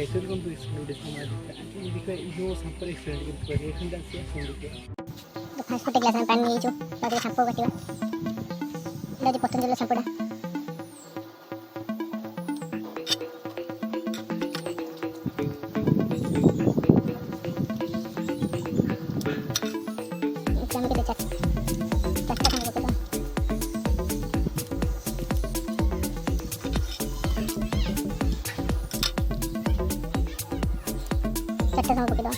Guys welcome to studio समाज आज देखिए यो संपर एक्सपेरिमेंट के रिएक्शन डांस है सुन देखिए फास्ट फुट ग्लास में पानी नहीं जो ताकि शैम्पू कटिवा इलादी पतंजलि शैम्पूटा चामी के चाचा चाचा खाने को चाचा खाने को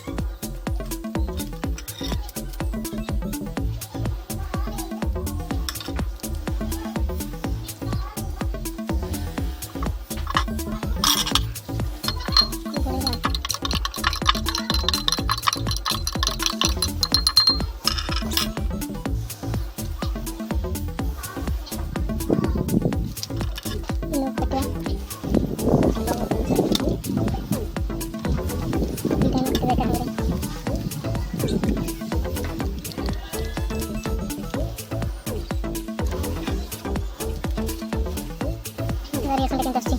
variación que tentaste.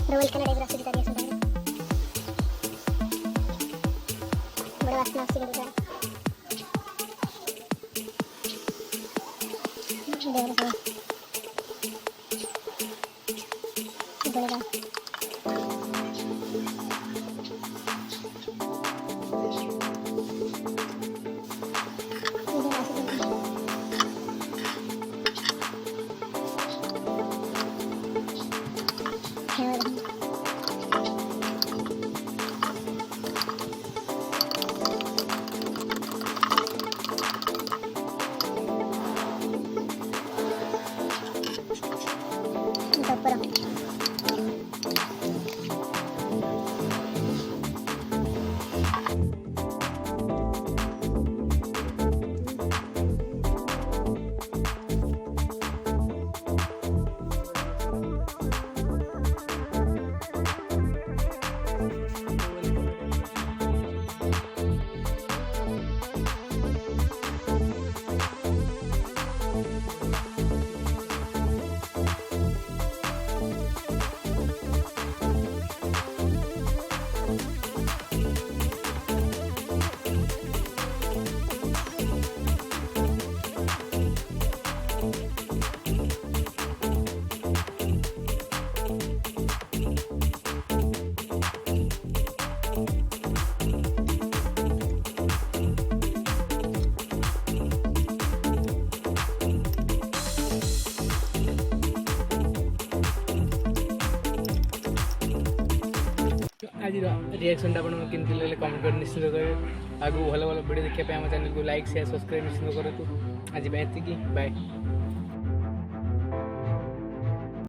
Revuelcan la libra solitaria sin parar. Bora vas na sigla dura. Deve ser. Bolega. Pero आज रिएक्शन केमती लगे कमेंट कर निश्चित करेंगे आगू भल भल वीडियो देखा आम चैनल को लाइक शेयर सब्सक्राइब निश्चित करूँ आज बाय।